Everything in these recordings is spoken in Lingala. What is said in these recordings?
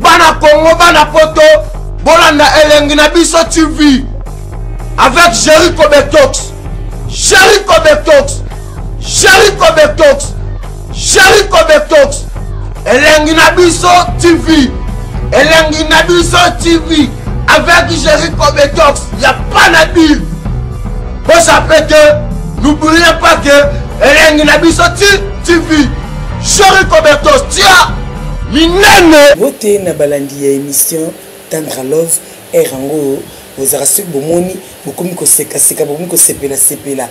Bana Congo, Bana Poto, Bolanda Elengi na biso TV avec Jericho Betox. Jericho Betox. Jericho Betox. Jericho Betox. Elengi na biso TV. Elengi na biso TV avec Jericho Betox. Il n'y a pas de deal. Vous savez que n'oubliez pas que Elengi na biso TV. Jericho Betox. Tiens, minene. Vote na balandi ya émission Tendre Love Erango. Vous avez reçu bomoni, beaucoup de seka, beaucoup de sepela.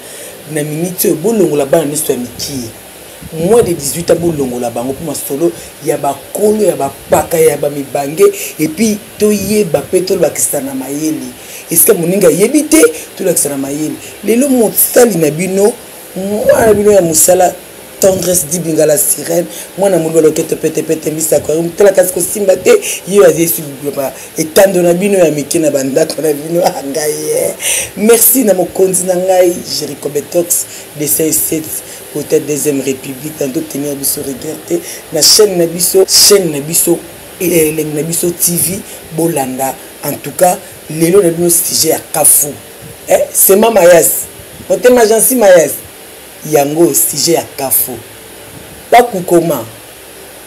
Na minute bolongo la bana n'histoire miki. Moins de 18 ans bolongo la bango pour ma solo, ya ba kolo, ya ba paka, ya ba mibange, et puis toye ba petol ba kistana mayeli. Est-ce que moninga yebite tout la kistana mayeli. Lelo mo sali na bino, moi na bino ya musala. Tendresse dit bingala sirène moi na mulu lokete pete misa kwa mtela kasiko simba te yo azie sur ba etando na bino ya miki na banda na bino angaye merci na mokonzi na ngai Jericho Betox de 67 peut-être deuxième république dans d'autres tenir biso regarder na chaîne na biso et na biso TV bolanda en tout cas lelo na bino sujet à Kafu c'est mama yas ote majansi mayas yango sujet ya Kafu pas kukoma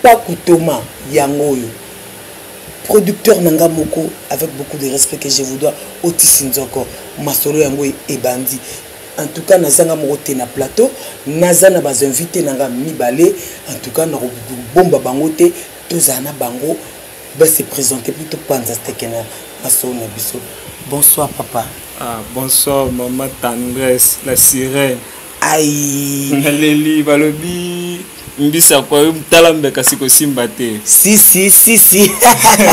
pas kutoma yango yo producteur nanga moko avec beaucoup de respect que je vous dois otisinzoko masolo yango e bandi en tout cas nazanga moko te na plateau nazana bas invité nanga mibale en tout cas na bomba bango te tozana bango ba se présenter plutôt panza stekena masolo na biso. Bonsoir papa. Bonsoir maman Tendresse la sirène. Aïe Leli balobi mbisa kwa mtalambe kasiko simba te. Si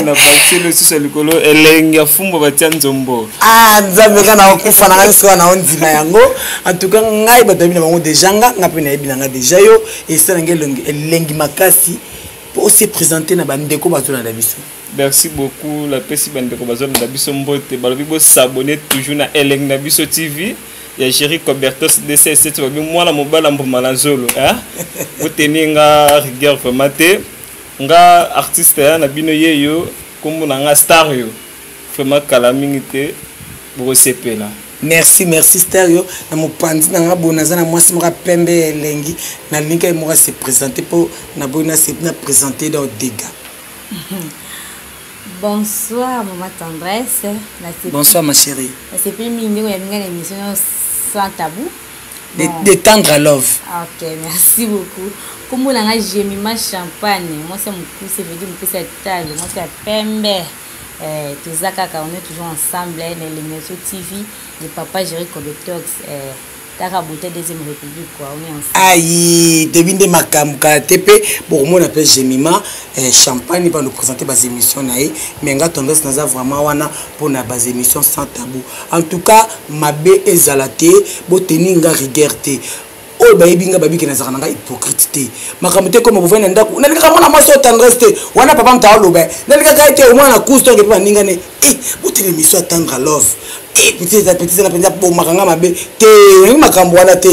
na bakile susa likolo elenga fumbo batia nzombo. Nzambe kana okufa na nso na ondima yango en tout cas ngai batabi na bango déjà ngapi na ebina nga déjà yo et ça elengi makasi pour se présenter na bandeko bazona na biso. Merci beaucoup la pesi bandeko bazona na biso mbote balobi bo s'abonner toujours na Elengi na biso TV. Ya Jericho Betox de 67 babi mwana mobala mboma na zolo oteni nga rigueur vraiment te nga artiste ya na bino yeyo kombo na nga star yo vraiment kala mingi te bo sepela. Merci stereo na mopandi na nga bonaza na mwasi moko pembe elengi na linka e moko se présenter pour na bona se na présenter dans dégâts. Bonsoir maman Tendresse. Bonsoir ma chérie. C'est plus mignon il y a une émission sans tabou. De Tendre Love. OK, merci beaucoup. Comme on a Jemima champagne, moi c'est mon coup, c'est veut dire mon coup c'est table, moi c'est pembe. Tout ça on est toujours ensemble dans l'émission TV de papa Jericho Betox Taraboute deuxième république quoi, on est ensemble. Aïe, devine makamka TP pour moi on appelle Jemima champagne pour nous présenter des émissions naïe mais nga tendance naza vraiment wana pour na bas émissions sans tabou. En tout cas mabe ezalate bo teninga rigueur. Oh baibinga babi ke nazaka nanga hypocrite te makambo te comme bovena ndako nalika mona maso Tendresse te wana papa mta olobe nalika kaite au moins na couche to ke pa ninga ne bote l'émission Tendre Love petit la penza pour makanga mabe te makambo wana te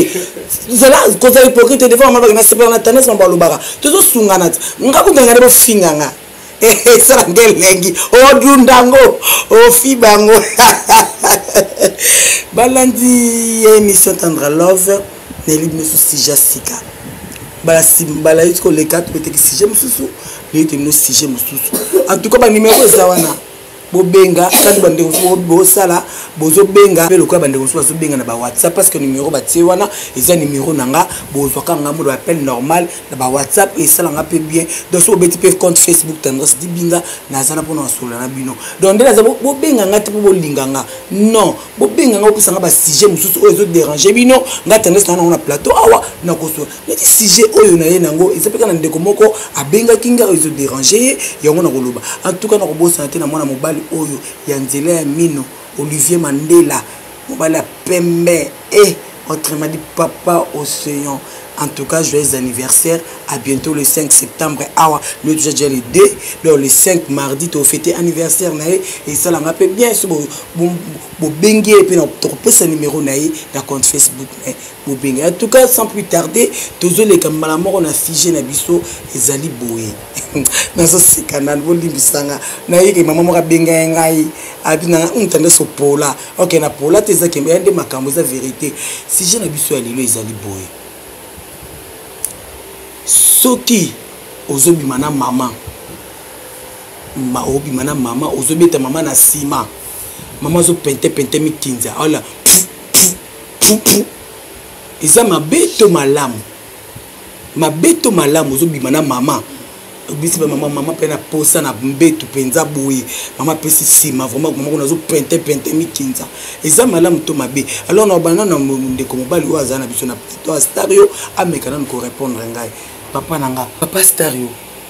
zela ko za hypocrite devant mama na sepela na Tendresse mba lobaka tozo sungana ngako ndanga bo finganga ça ngelengi o dundango o fibango balandi émission Tendre Love Nelly me soucie Jessica. Bala yuko les quatre peut-être si j'aime sous. Les te nous si j'aime sous. En tout cas ba numéro ça wana. Bobenga kandi bande bo sala bozo benga pe lokwa bande bozo benga na ba WhatsApp parce que numéro ba tie wana eza numéro nanga bozo kanga mo appel normal na ba WhatsApp et ça nga pe bien donc so beti pe compte Facebook Tendresse di binga na zana pona sola na bino donc ndela za bo benga ngati po linganga non bo benga nga opisa nga ba sujet mususu oyo zo déranger bino nga Tendresse na plateau awa na koso mais sujet oyo na ye nango ezapeka na ndeko moko abenga kinga oyo zo déranger yango na koloba en tout cas na kobosa na mwana mobali oyo ya nzela ya mino Olivier Mandela mobala pembe et autrement dit papa océan En tout cas, joyeux anniversaire. À bientôt le 5 septembre. Ah, le déjà le 2. Le 5 mardi, tu as fêté anniversaire. Et ça, on appelle bien ce bengue. Et puis, on a ce numéro dans le compte Facebook. En tout cas, sans plus tarder, tous les camarades, on a figé na biso et Zali Boé. Dans ce canal, vous l'avez vu, que maman a bengue ngai. Abina, on tendait ce pola. Ok, na pola, tu sais que mais de ma camoufle vérité. Si j'ai na biso alilo et Zali Boé. Soki ozobimana mama obimana mama ozobeta mama na sima mama zo pente mikinza ala eza mabeto malamu ozobimana mama obisi ba mama pe na posa na mbeto penza boye mama pesi sima vraiment mama ko nazo pente mikinza eza malamu to mabe alors na bana na ndeko mobali o azana biso na to Stario amekana ko répondre ngai papa nanga papa Stario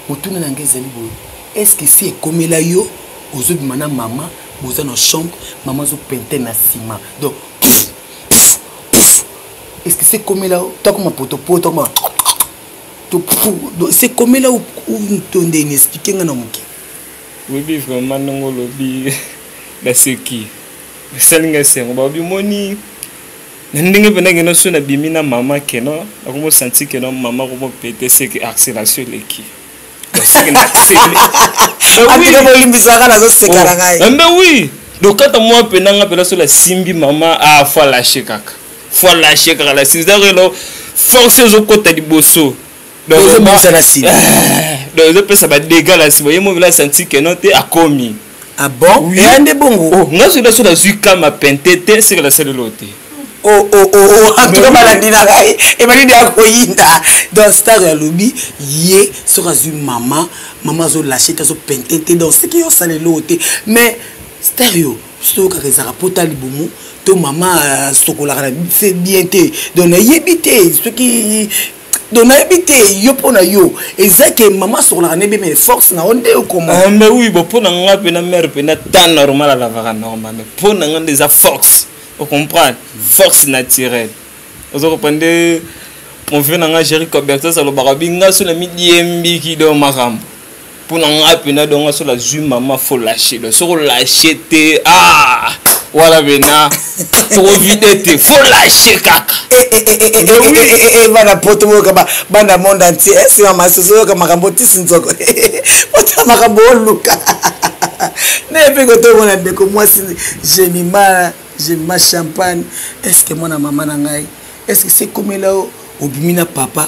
mutuna nanga ezali boye est-ce que si ekomela yo ozobimana mama boza na chambre mama zo pente na sima donc est-ce que c'est comme là toi comme poto comme c'est comme là où tu ne expliquer ngana muki oui vraiment non lobby la seki salinga sengo ba bi moni ndenge pena ngena sona bimina mama keno akomo senti keno mama ko péter c'est que accélération leki c'est que na c'est oui donc quand moi penanga pena sur la simbi mama a fois lâcher kaka fois lâcher kaka la sizarelo forcer au côté du bosso donc je ça va dégâts là si vous voyez moi là senti que non t'es à commis ah bon et ande bongo oh moi sur la zuka ma pentete c'est que la celle l'autre oh en tout cas malandina et malidi akoyinda dans star ya lobby yé sur azu mama zo lâcher ta zo pentete donc c'est qui yo sale l'autre mais Stario so ka rezara potali bomu to mama sokola c'est bien té donc yebité ce qui donc habité yo pona yo ezake mama sokola nebe mais force na onde comment ah mais oui bon pona nga pena mère pena tan normal à la vara normal mais pona nga des force on comprend force naturelle vous comprenez mon frère nga Jerry Coberto ça le barabinga sur la midi qui do maram pour nga pena donc sur la zu mama faut lâcher le sur lâcher té ah voilà bena trop vite faut lâcher kaka bana poto kama bana monde entier c'est maman soso kama makambo tisinzoko ota makambo luka ne pe ko to mona ndeko mwasi Jemima champagne est-ce que mona maman na ngai est-ce que c'est comme là obimina papa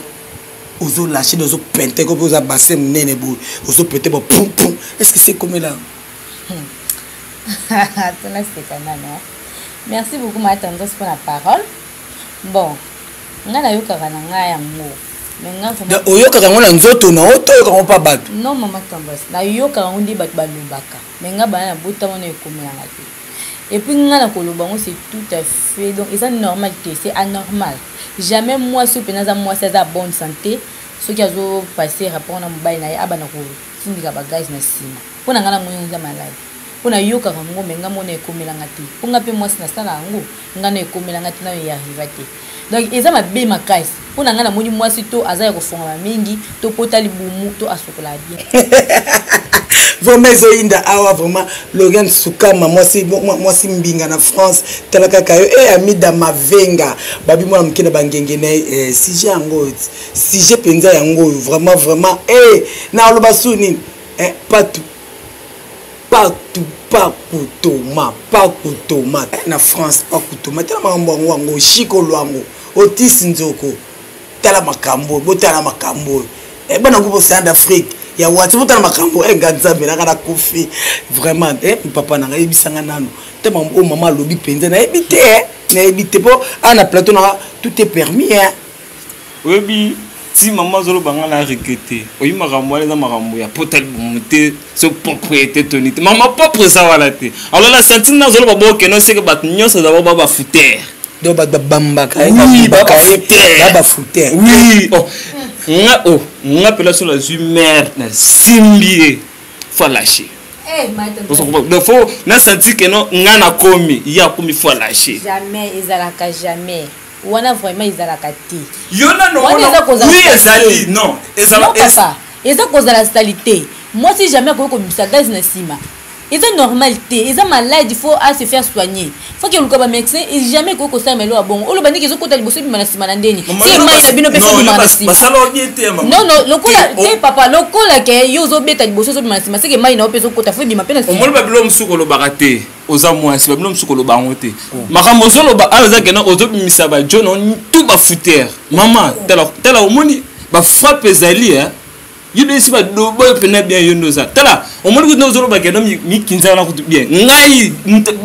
ozo lâcher ozo pente ko ozo bassin nene bo ozo pete bo pum pum est-ce que c'est comme là merci beaucoup ma tendresse pour la parole. Bon, nga na yoka na nga yango. Mais nga ko yoka ngo na nzoto na oto yoka ngo pa bato. Non mama tendresse. Na yoka ngo ndi bato balubaka. Mais nga bana buta mona ekomela ngati. Et puis nga na koloba ngo c'est tout à fait donc c'est normal que c'est anormal. Jamais moi ce penaza moi c'est à bonne santé. Ce qui a zo passer rapport na mobile na ya abana ko sindika ba guys na sima. Pona nga na moyo malade. Pona yoka ngo menga mona ekomela ngati. Ponga pe moi sina sala ngo nga na ekomela ngati na ya rivate. Donc ils ont ma bé ma caisse. Pona nga na moni moi sito azaya ko fonga mingi to potali bumu to asokola bien. Vraiment zoinda awa vraiment Logan Sukama moi si mbinga na France talaka kayo ami da mavenga babi moi mkina bangenge na si j'ai yango si j'ai penza yango vraiment na lo basuni partout pas kutoma na France pas kutoma tala mambo wango shiko lwango otisi nzoko tala makambo botala makambo bana kubo c'est en Afrique ya watu botala makambo nganzambe na kana kofi vraiment papa na ngai bisanga nano te mama lobi penza na ebite po ana plateau na tout est permis hein oui si maman zolo banga na regretter oyi makambo ala makambo ya potel monter ce propriété tonité maman pas pour ça wala te alors la sentina zolo babo que non c'est que bat nyonso za baba fouter do ba bamba ka oui baba fouter oui nga pela sur la mère na simbié faut lâcher donc faut na senti que non nga na komi ya komi faut lâcher jamais ezalaka jamais wana vraiment ezalaka te yona no Wana eza kozala oui ezali salite. non Non, papa eza kozala salite moi si jamais akoki kobimisa gaz na nsima eza normal te eza malade il faut à se faire soigner faut que oluka bamédecin et jamais koki kosala elo ya bongo oloba ndenge ezokota liboso ebima na nsima na ndeni si mai na bino mpe fo bima na nsima non non lokola te papa lokola ke yo ozobeta liboso ezobima na nsima seke mai na yo mpe ezokota fo ebima mpe na nsima omoni babilo mosuku olobaka te oza mwasi babilo mosuku oloba yango te makambo ozoloba ayo eza kena ozobimisa bajono tu bafutere mama tala omoni bafrappe ezali yo esi badobo yo pena bien yo ndoza tala omoni kuti ozoloba kena mikinza wana kutu bien ngai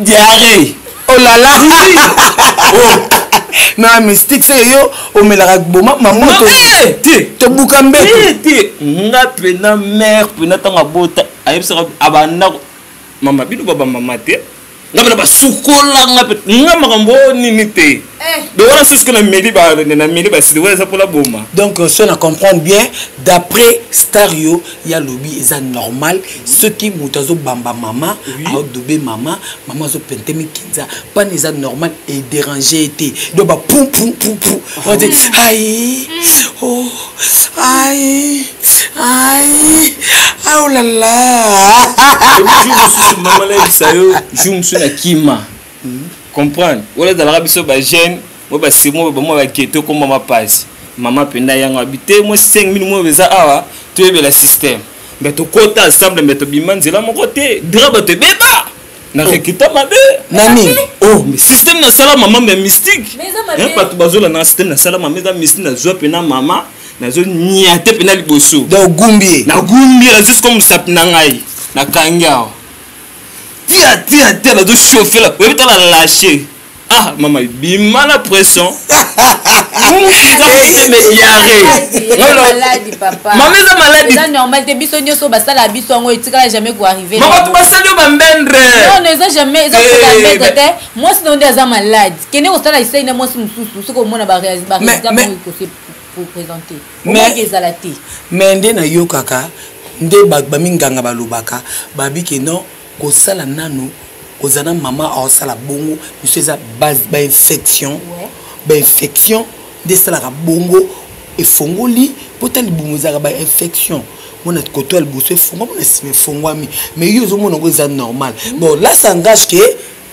diare oh là là na mystique c'est yo omelaka boma maman to buka mbeto te nga pena mère pena tanga bota ayebisaka abanda mama bino baba mama te nga pena basukola nga makambo nini te donc wana c'est ce que na meli basidi wana eza mpola boma donc si on comprendre bien d'après Stario ya lobi eza normal ce qui moto azobamba mama aodobe mama azopente mikinza pana eza normal et déranger te donc ba pum pum pum pum on dit aïe oh aïe oh là là mama la bisayo jumsu na kima comprendre wala ezalaka biso bagene mo basimo bamo bakete okoma mapasi mama penda yango habite mo 5000 mo beza awa toyebela système mais tokota ensemble mais tobima nzela moko te dira bato ebeba na rekita mabe nani oh mais système na sala mama mais mystique bato bazola na système na sala mama eza mystique na zwa pena mama nazo niate pena liboso donc gumbi na juste comme sapi na ngai na kangi awa tia nazo chauffer la oui t'as la lâcher ah maman bima la pression malade papa maman est malade c'est normal te biso nyoso basala biso ngo etikala jamais ko arriver maman tu basali bambendre non eza jamais eza ko bambendre te moi si non eza malade kene ko sala essaye na moi si mususu soko mona ba résultat ko se présenter mais ezala te mais ndena yo kaka nde baminganga balobaka babiki non kosala nano kozana mama aosala bongo biso eza base infection nde salaka bongo efongoli potali bongo ezaka infection mona koto liboso efongwa mona sima efongwami mais yo ozomona ngo eza normal bon là ça engage que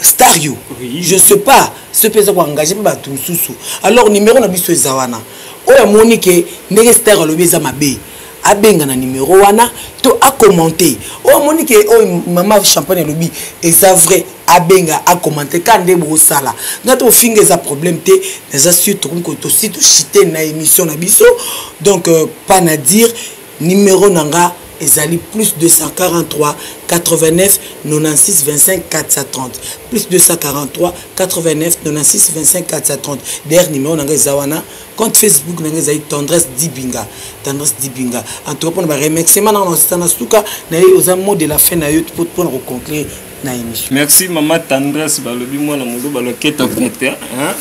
Stario je sais pas ce peut être engagé ba tout susu alors numéro na biso eza wana oya moni ke ndenge Stario alobi eza mabe abenga na numéro wana to a commenter o moni ke o mama champagne lobi eza vrai abenga a commenter kande bo sala ngato finga eza problème te déjà surtout ko to site chité na émission na biso donc pas na dire numéro nanga ezali plus 243 89 96 25 430 plus 243 89 96 25 430 der numéro nanga ezawana compte Facebook nanga ezali tendresse dibinga en tout cas pour ba remerciement na stana suka na oza mot de la fin na yo pour conclure na émission. Merci maman tendresse balobi mwana mundo baloketa pete hein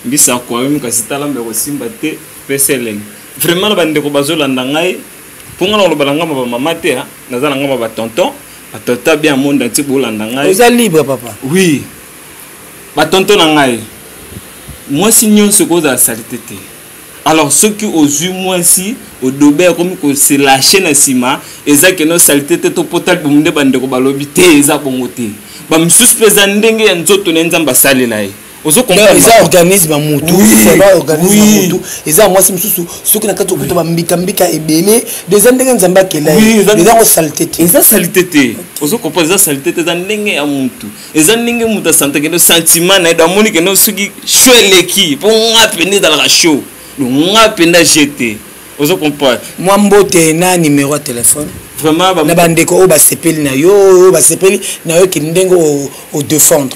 bisa kwa mimi kasitala mbeko simba te peseleng vraiment bande ko bazolanda ngai ponga lo balanga ba mama te hein nazala ngamba ba tonton batota bien monde entier bolanda ngai oza libre papa oui ba tonton na ngai moi si nyonso ko za salité te alors ceux qui osent moi si au dobé comme que c'est lâcher na sima ezaki no salité te to potal bumde bande ko balobi te eza bongo te ba msuspeza ndenge ya nzoto na nzamba salela ye ozo comprendre eza organisme mutu c'est pas organisme mutu eza moi si msusu soki na kato kuto ba mbika ebele des ndenge nzamba kela eza ko salité te eza salité te ozo comprendre eza salité te eza ndenge ya mutu eza ndenge mutu sante que no sentiment na da moni que no soki choueleki po ngapende dans la show nga penda jeté ozo comprendre moi mbote na numéro de téléphone vraiment ba na bandeko o ba sepeli na yo ki ndenge o défendre.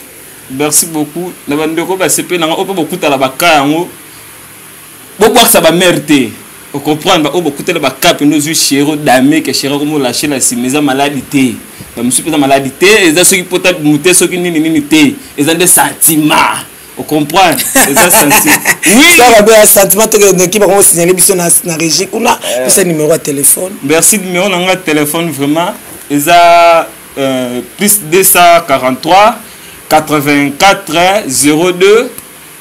Merci beaucoup na bandeko ba sepeli na o po kutala ba ka yango bo boxa ba merde o comprendre o bo kutala ba ka pe nos chéro d'ami que chéro comme lâcher la simeza maladie ba musu pesa maladie eza soki pota muté soki nini te eza des sentiments. On comprend ça sentiment. Oui, ça va un sentiment qui va vous signaler biso na régie kuna puis numéro de téléphone. Merci numéro de téléphone vraiment eza plus 243 84 02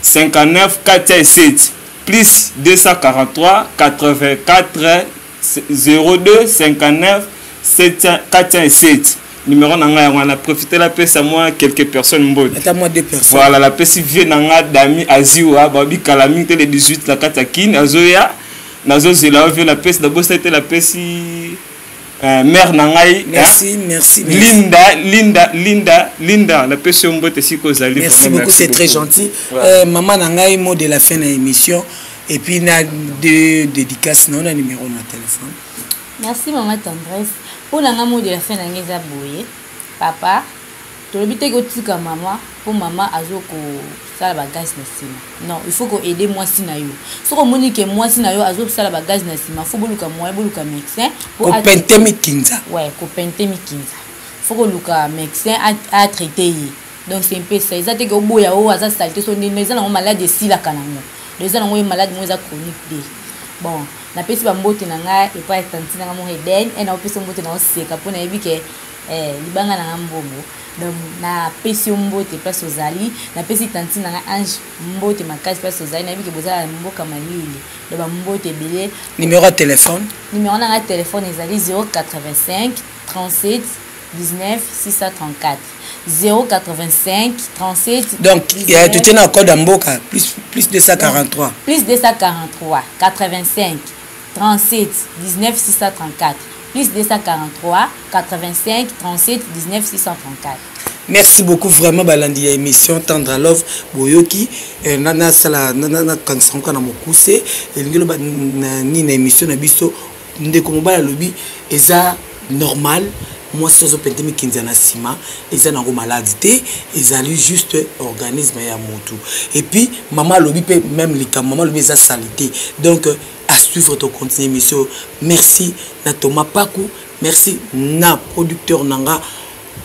59 407 plus 243 84 02 59 407. Numéro nanga on a profité la paix à moi quelques personnes mbot. Attends moi 2 personnes. Voilà la paix si vient nanga dami aziwa babi kalami le 18 la katakin azoya nazo zela vient la paix d'abord c'était la paix si mère nangai. Merci. Linda la paix sur mbot si kozali. Merci beaucoup, c'est très gentil. Maman nangai mot de la fin de l'émission et puis na deux dédicaces non na numéro na téléphone. Merci maman tendresse. Pour la mot de la fin d'année boye papa tu l'habite que maman pour maman azoko ça la bagage na sima non il faut qu'on aider moi si na yo so ko moni que moi si na yo azoko ça la bagage na sima faut boluka moi boluka médecin pour pentemi kinza ouais ko pentemi kinza faut que luka médecin a traiter donc c'est un peu ça ça te que boya o aza saleté so ni za na malade si la kanango les gens ont malade moi za chronique bon na pesi ba mbote na nga e pa tanti na mo heden e na pesi mbote na oseka pona ebike libanga na mbongo donc na pesi mbote place ozali na pesi tanti na nga ange mbote makasi place ozali na ebike bozala mboka malili de ba mbote belé numéro de téléphone na nga téléphone ezali 085 37 19 634 085 37 donc il y a tout un code mboka plus 243 plus 243 85 37 19 634 plus 243 85 37 19 634. Merci beaucoup vraiment balandi ya émission Tendre Love boyoki nana sala nana kansanka na mokuse elingelo ba ni na émission na biso ndeko mobala lobi eza normal. Moi, si je peux dire qu'ils ont sima, ils ont une maladie, ils ont juste organisme et amour. Et puis, maman lobi peut même les cas, maman lobi sa salité. Donc, à suivre ton contenu émission. Merci na Thomas Pakou, merci na producteur nanga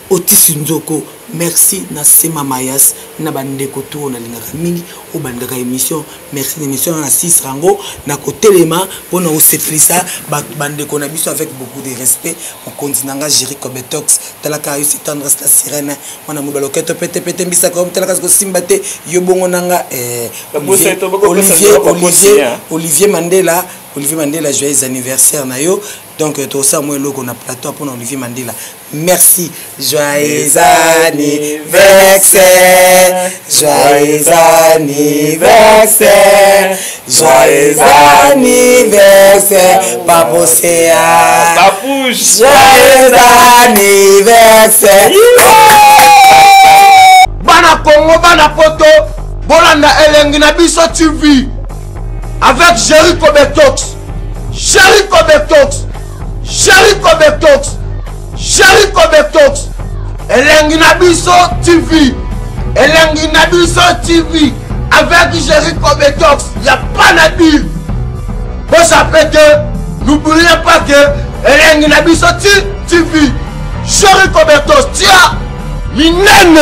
Otis Nzoko, merci na Sema Mayas, na bandeko tour na lingaka mingi o bandaka émission. Merci l'émission na 6 rango na côté lema pour nous séprisa bandeko na biso avec beaucoup de respect. On continue nga Jerry Kobetox talaka yusi tendresse la sirène mwana mobalo keto pete mbisa ko talaka ko simbate yo bongo nanga Olivier Mandela joyeux anniversaire na yo. Donc tout ça moi loko na plateau pour Olivier Mandela. Merci, joyeux anniversaire, joyeux anniversaire, joyeux anniversaire, Paposéa, Papouche, joyeux anniversaire. Bana Congo, bana poto, bolanda elengi na biso TV avec Jerry Kobetox, Jerry Kobetox, Jerry Kobetox. Jerry Kobetox, elengi na biso TV, elengi na biso TV avec Jerry Kobetox, y a pas na dire. Vous savez que n'oubliez pas que elengi na biso TV, Jerry Kobetox, tiens, minene.